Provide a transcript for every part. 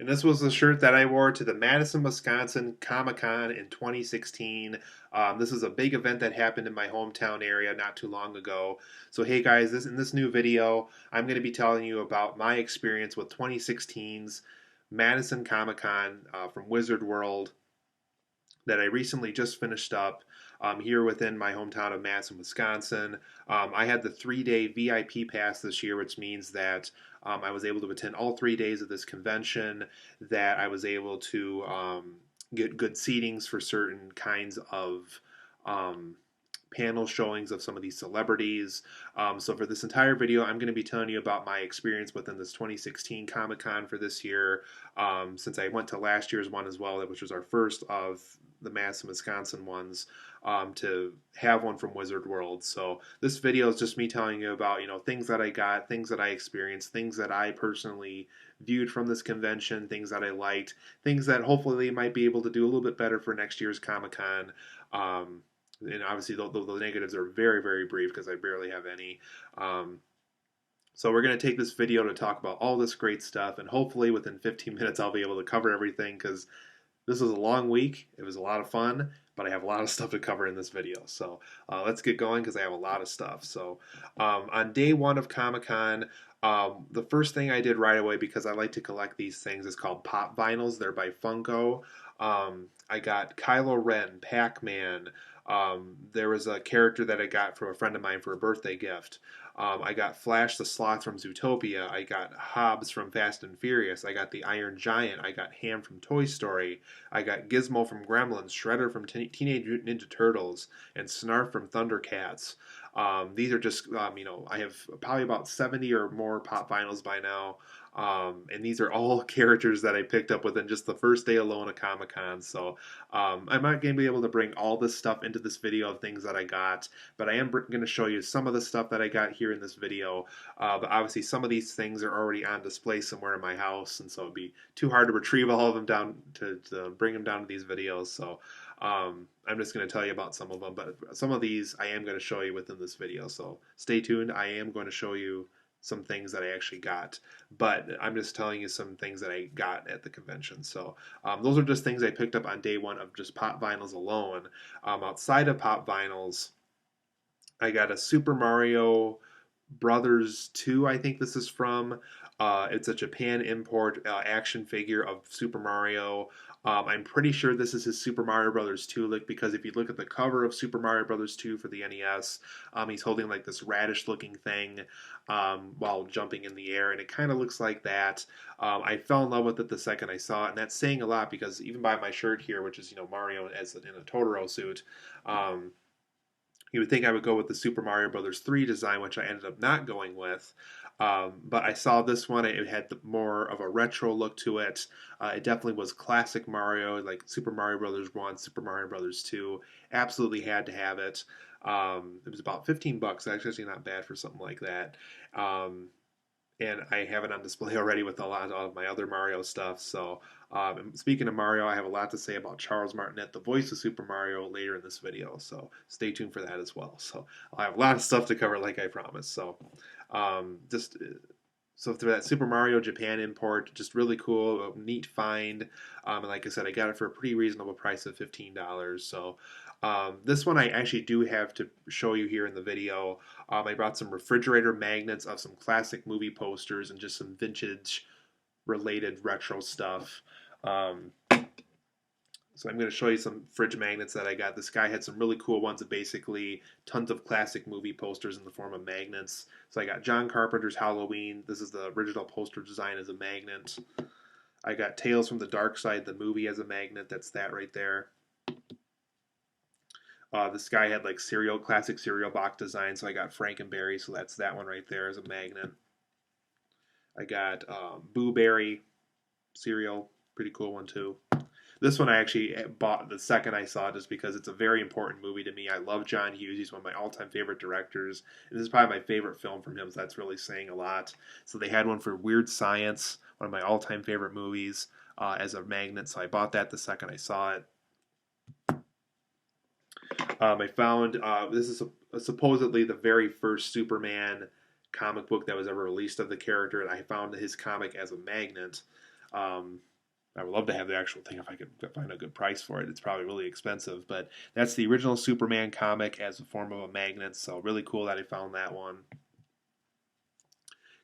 And this was the shirt that I wore to the Madison, Wisconsin Comic Con in 2016. This is a big event that happened in my hometown area not too long ago. So, hey guys, in this new video, I'm going to be telling you about my experience with 2016's Madison Comic Con from Wizard World that I recently just finished up here within my hometown of Madison, Wisconsin. I had the 3-day VIP pass this year, which means that I was able to attend all 3 days of this convention, that I was able to get good seatings for certain kinds of um, panel showings of some of these celebrities. So for this entire video, I'm going to be telling you about my experience within this 2016 Comic Con for this year. Since I went to last year's one as well, which was our first of the Madison, Wisconsin ones, to have one from Wizard World. So this video is just me telling you about, things that I got, things that I experienced, things that I personally viewed from this convention, things that I liked, things that hopefully might be able to do a little bit better for next year's Comic Con. And obviously the negatives are very, very brief because I barely have any. So we're going to take this video to talk about all this great stuff, and hopefully within 15 minutes I'll be able to cover everything, because this was a long week. It was a lot of fun, but I have a lot of stuff to cover in this video. So let's get going, because I have a lot of stuff. So on day one of Comic-Con, the first thing I did right away, because I like to collect these things, is called Pop Vinyls. They're by Funko. I got Kylo Ren, Pac-Man. There was a character that I got from a friend of mine for a birthday gift. I got Flash the Sloth from Zootopia. I got Hobbs from Fast and Furious. I got the Iron Giant. I got Ham from Toy Story. I got Gizmo from Gremlins, Shredder from Teenage Mutant Ninja Turtles, and Snarf from Thundercats. These are just, I have probably about 70 or more pop vinyls by now. And these are all characters that I picked up within just the first day alone of Comic-Con. So I'm not going to be able to bring all this stuff into this video of things that I got, but I am going to show you some of the stuff that I got here in this video. But obviously some of these things are already on display somewhere in my house, and so it'd be too hard to retrieve all of them down to bring them down to these videos. So I'm just going to tell you about some of them, but some of these I am going to show you within this video. So stay tuned. I am going to show you some things that I actually got, but I'm just telling you some things that I got at the convention. So those are just things I picked up on day one of just pop vinyls alone. Outside of pop vinyls, I got a Super Mario Brothers 2, I think this is from. It's a Japan import action figure of Super Mario. I'm pretty sure this is his Super Mario Brothers 2 look, because if you look at the cover of Super Mario Brothers 2 for the NES, he's holding like this radish looking thing while jumping in the air, and it kind of looks like that. I fell in love with it the second I saw it, and that's saying a lot, because even by my shirt here, which is Mario as in a Totoro suit, you would think I would go with the Super Mario Brothers 3 design, which I ended up not going with. But I saw this one. It had more of a retro look to it. It definitely was classic Mario, like Super Mario Brothers 1, Super Mario Brothers 2. Absolutely had to have it. It was about 15 bucks. Actually not bad for something like that. And I have it on display already with a lot of my other Mario stuff. So, speaking of Mario, I have a lot to say about Charles Martinet, the voice of Super Mario, later in this video. So, stay tuned for that as well. So, I have a lot of stuff to cover, like I promised. So, so for that Super Mario Japan import, just really cool, neat find. And like I said, I got it for a pretty reasonable price of $15. So this one I actually do have to show you here in the video. I brought some refrigerator magnets of some classic movie posters and just some vintage related retro stuff. So I'm going to show you some fridge magnets that I got. This guy had some really cool ones of basically tons of classic movie posters in the form of magnets. So I got John Carpenter's Halloween. This is the original poster design as a magnet. I got Tales from the Dark Side, the movie, as a magnet. That's that right there. This guy had like classic cereal box design, so I got Frankenberry, so that's that one right there as a magnet. I got Boo Berry cereal, pretty cool one too. This one I actually bought the second I saw it, just because it's a very important movie to me. I love John Hughes. He's one of my all-time favorite directors. And this is probably my favorite film from him, so that's really saying a lot. So they had one for Weird Science, one of my all-time favorite movies, as a magnet. So I bought that the second I saw it. I found, this is supposedly the very first Superman comic book that was ever released of the character, and I found his comic as a magnet. I would love to have the actual thing if I could find a good price for it. It's probably really expensive, but that's the original Superman comic as a form of a magnet, so really cool that I found that one.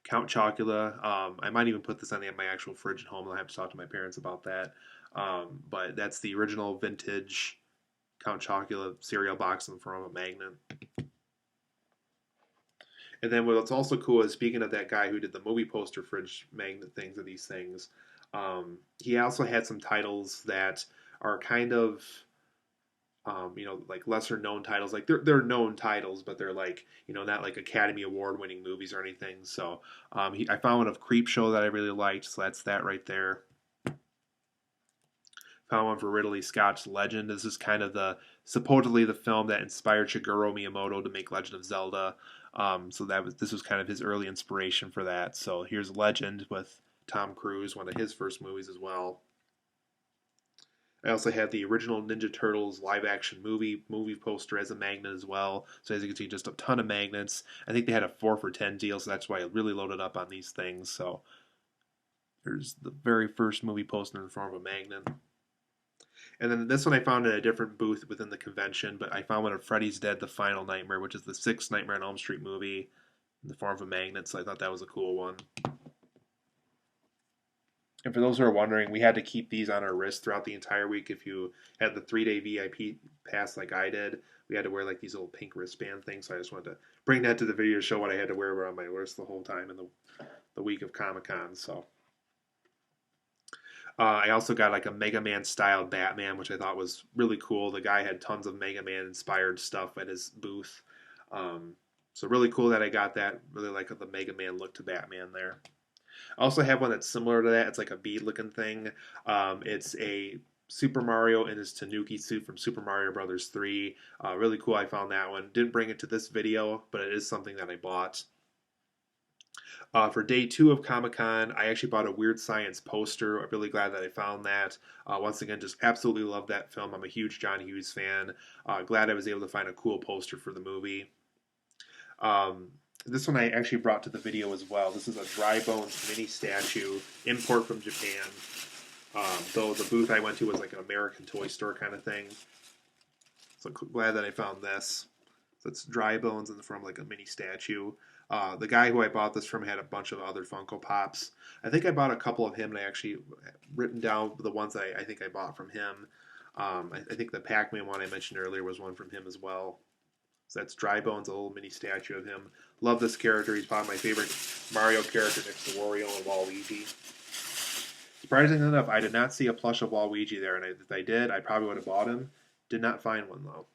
Count Chocula. I might even put this on my actual fridge at home. I'll have to talk to my parents about that. But that's the original vintage Count Chocula cereal box in the form of a magnet. And then what's also cool is, speaking of that guy who did the movie poster fridge magnet things of these things, he also had some titles that are kind of like lesser known titles. Like they're known titles, but they're like, not like Academy Award winning movies or anything. So I found one of Creep Show that I really liked. So that's that right there. Found one for Ridley Scott's Legend. This is kind of supposedly the film that inspired Shigeru Miyamoto to make Legend of Zelda. So this was kind of his early inspiration for that. So here's Legend with Tom Cruise, one of his first movies as well. I also have the original Ninja Turtles live action movie poster as a magnet as well. So as you can see, just a ton of magnets. I think they had a 4 for 10 deal, so that's why I really loaded up on these things. So there's the very first movie poster in the form of a magnet. And then this one I found at a different booth within the convention, but I found one of Freddy's Dead: The Final Nightmare, which is the 6th Nightmare on Elm Street movie, in the form of a magnet, so I thought that was a cool one. And for those who are wondering, we had to keep these on our wrist throughout the entire week. If you had the 3-day VIP pass like I did, we had to wear like these little pink wristband things, so I just wanted to bring that to the video to show what I had to wear around my wrist the whole time in the week of Comic-Con, so... I also got like a Mega Man style Batman, which I thought was really cool. The guy had tons of Mega Man inspired stuff at his booth. So really cool that I got that. Really like the Mega Man look to Batman there. I also have one that's similar to that. It's like a bead looking thing. It's a Super Mario in his Tanuki suit from Super Mario Brothers 3. Really cool. I found that one. Didn't bring it to this video, but it is something that I bought. For day 2 of Comic-Con, I actually bought a Weird Science poster. I'm really glad that I found that. Once again, just absolutely love that film. I'm a huge John Hughes fan. Glad I was able to find a cool poster for the movie. This one I actually brought to the video as well. This is a Dry Bones mini statue, import from Japan. Though the booth I went to was like an American toy store kind of thing. So glad that I found this. So it's Dry Bones in the form of like a mini statue. The guy who I bought this from had a bunch of other Funko Pops. I think I bought a couple of him, and I actually written down the ones I think I bought from him. I think the Pac-Man one I mentioned earlier was one from him as well. So that's Dry Bones, a little mini statue of him. Love this character. He's probably my favorite Mario character next to Wario and Waluigi. Surprisingly enough, I did not see a plush of Waluigi there, and if I did, I probably would have bought him. Did not find one, though.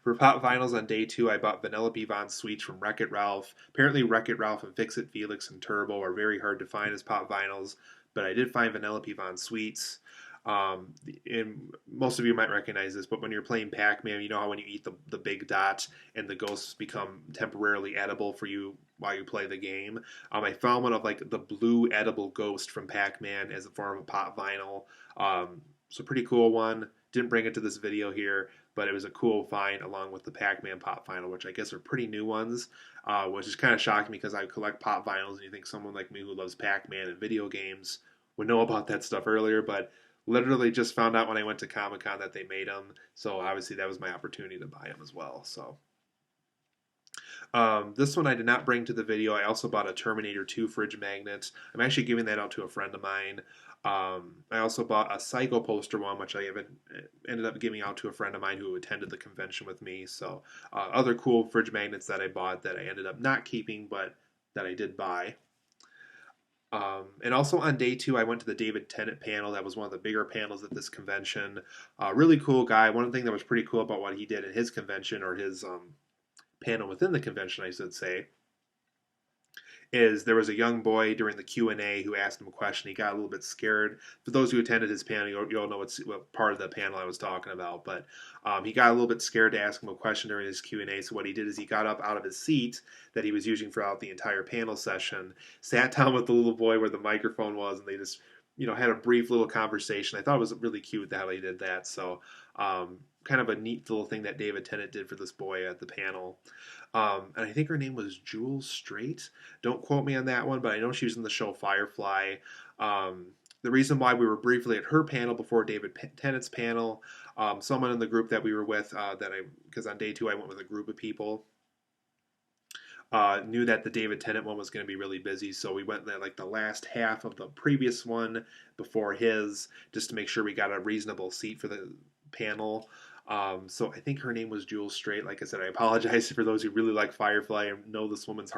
For Pop Vinyls on day 2, I bought Vanellope Von Sweets from Wreck-It Ralph. Apparently, Wreck-It Ralph and Fix-It Felix and Turbo are very hard to find as Pop Vinyls, but I did find Vanellope Von Sweets. And most of you might recognize this, but when you're playing Pac-Man, you know how when you eat the big dot and the ghosts become temporarily edible for you while you play the game. I found one of like the blue edible ghost from Pac-Man as a form of a Pop Vinyl. So pretty cool one. Didn't bring it to this video here, but it was a cool find along with the Pac-Man Pop Vinyl, which I guess are pretty new ones, which is kind of shocking because I collect Pop Vinyls, and you think someone like me who loves Pac-Man and video games would know about that stuff earlier, but literally just found out when I went to Comic-Con that they made them, so obviously that was my opportunity to buy them as well. So this one I did not bring to the video. I also bought a Terminator 2 fridge magnet. I'm actually giving that out to a friend of mine. I also bought a Psycho poster one, which I ended up giving out to a friend of mine who attended the convention with me. So other cool fridge magnets that I bought that I ended up not keeping, but that I did buy. And also on day 2, I went to the David Tennant panel. That was one of the bigger panels at this convention. Really cool guy. One thing that was pretty cool about what he did at his convention, or his panel within the convention, I should say, is there was a young boy during the Q&A who asked him a question. He got a little bit scared. For those who attended his panel, you'll know what part of the panel I was talking about. But he got a little bit scared to ask him a question during his Q&A. So what he did is he got up out of his seat that he was using throughout the entire panel session, sat down with the little boy where the microphone was, and they just had a brief little conversation. I thought it was really cute how he did that. So kind of a neat little thing that David Tennant did for this boy at the panel. And I think her name was Jules Straight. Don't quote me on that one, but I know she was in the show Firefly. the reason why we were briefly at her panel before David Tennant's panel, someone in the group that we were with, because on day 2 I went with a group of people, knew that the David Tennant one was going to be really busy, so we went there like the last half of the previous one before his, just to make sure we got a reasonable seat for the panel. So I think her name was Jewel Straight. Like I said, I apologize for those who really like Firefly and know this woman's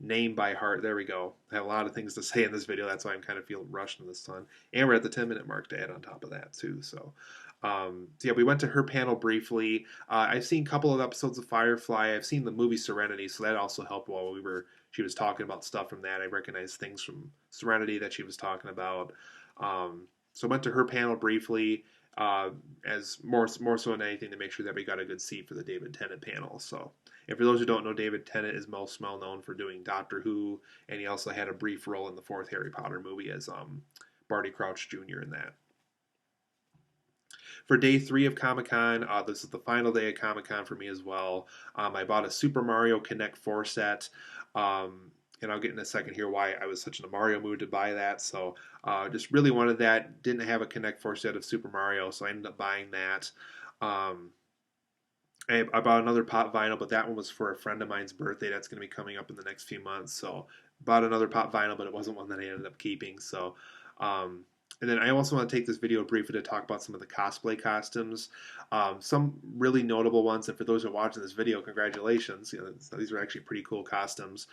name by heart. There we go. I have a lot of things to say in this video. That's why I'm kind of feeling rushed in this one. And we're at the 10-minute mark to add on top of that too. So yeah, we went to her panel briefly. I've seen a couple of episodes of Firefly. I've seen the movie Serenity, so that also helped while she was talking about stuff from that. I recognized things from Serenity that she was talking about. So I went to her panel briefly, as more so than anything to make sure that we got a good seat for the David Tennant panel. So, and for those who don't know, David Tennant is most well known for doing Doctor Who, and he also had a brief role in the 4th Harry Potter movie as Barty Crouch Jr. in that. For day 3 of Comic-Con, this is the final day of Comic-Con for me as well. I bought a Super Mario Connect 4 set. And I'll get in a second here why I was such in a Mario mood to buy that. So just really wanted that. Didn't have a Connect 4 set of Super Mario, so I ended up buying that. I bought another pop vinyl, but that one was for a friend of mine's birthday. That's going to be coming up in the next few months. So bought another pop vinyl, but it wasn't one that I ended up keeping. So, and then I also want to take this video briefly to talk about some of the cosplay costumes. Some really notable ones, and for those who are watching this video, congratulations. These are actually pretty cool costumes.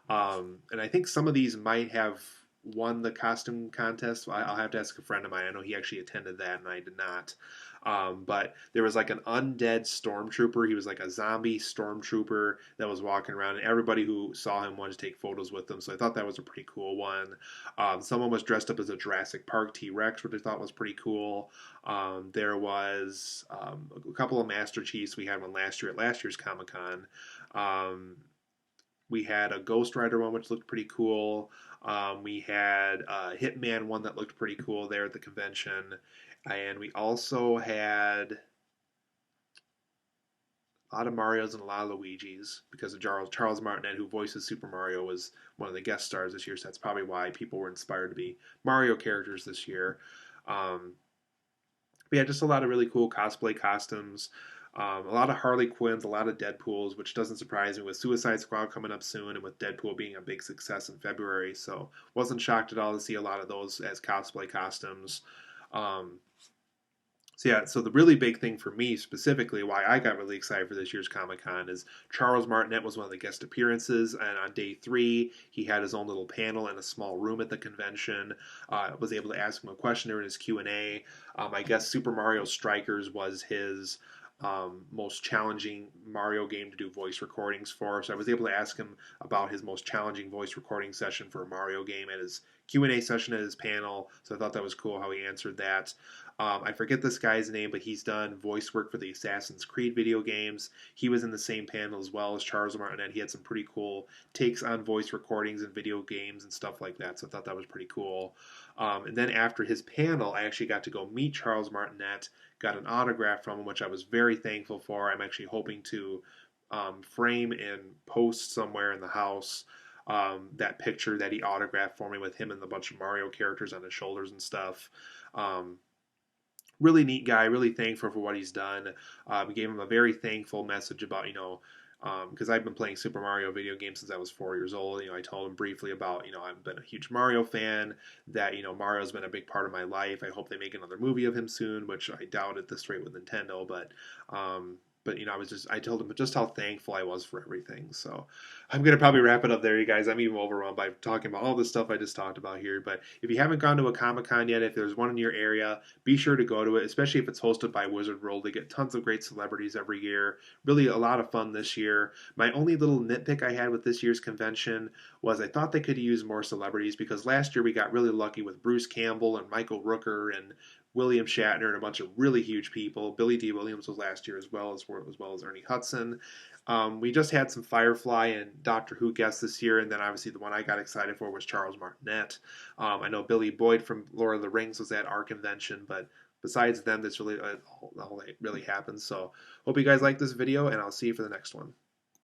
And I think some of these might have won the costume contest. I'll have to ask a friend of mine. I know he actually attended that, and I did not. But there was like an undead stormtrooper. He was like a zombie stormtrooper that was walking around, and everybody who saw him wanted to take photos with him. So I thought that was a pretty cool one. Someone was dressed up as a Jurassic Park T-Rex, which I thought was pretty cool. There was a couple of Master Chiefs. We had one last year at last year's Comic-Con. We had a Ghost Rider one, which looked pretty cool. We had a Hitman one that looked pretty cool there at the convention. And we also had a lot of Marios and a lot of Luigis because of Charles Martinet, who voices Super Mario, was one of the guest stars this year. So that's probably why people were inspired to be Mario characters this year. But yeah, just a lot of really cool cosplay costumes. A lot of Harley Quinns, a lot of Deadpools, which doesn't surprise me with Suicide Squad coming up soon and with Deadpool being a big success in February. So wasn't shocked at all to see a lot of those as cosplay costumes. So the really big thing for me specifically, why I got really excited for this year's Comic-Con, is Charles Martinet was one of the guest appearances, and on day 3, he had his own little panel in a small room at the convention. Was able to ask him a question during his Q&A. I guess Super Mario Strikers was his most challenging Mario game to do voice recordings for. So I was able to ask him about his most challenging voice recording session for a Mario game at his Q&A session at his panel. So I thought that was cool how he answered that. I forget this guy's name, but he's done voice work for the Assassin's Creed video games. He was in the same panel as well as Charles Martinet. He had some pretty cool takes on voice recordings and video games and stuff like that. So I thought that was pretty cool. And then after his panel, I actually got to go meet Charles Martinet, got an autograph from him, which I was very thankful for. I'm actually hoping to frame and post somewhere in the house that picture that he autographed for me with him and a bunch of Mario characters on his shoulders and stuff. Really neat guy, really thankful for what he's done. We gave him a very thankful message about, because I've been playing Super Mario video games since I was 4 years old. I told him briefly about, I've been a huge Mario fan, that, Mario's been a big part of my life. I hope they make another movie of him soon, which I doubt at this rate with Nintendo, but I told him just how thankful I was for everything. So I'm going to probably wrap it up there, you guys. I'm even overwhelmed by talking about all this stuff I just talked about here. But if you haven't gone to a Comic-Con yet, if there's one in your area, be sure to go to it, especially if it's hosted by Wizard World. They get tons of great celebrities every year. Really a lot of fun this year. My only little nitpick I had with this year's convention was I thought they could use more celebrities, because last year we got really lucky with Bruce Campbell and Michael Rooker and William Shatner and a bunch of really huge people. Billy D. Williams was last year as well as Ernie Hudson. We just had some Firefly and Doctor Who guests this year, and then obviously the one I got excited for was Charles Martinet. I know Billy Boyd from Lord of the Rings was at our convention, but besides them, that's really all that really happened. So hope you guys like this video, and I'll see you for the next one.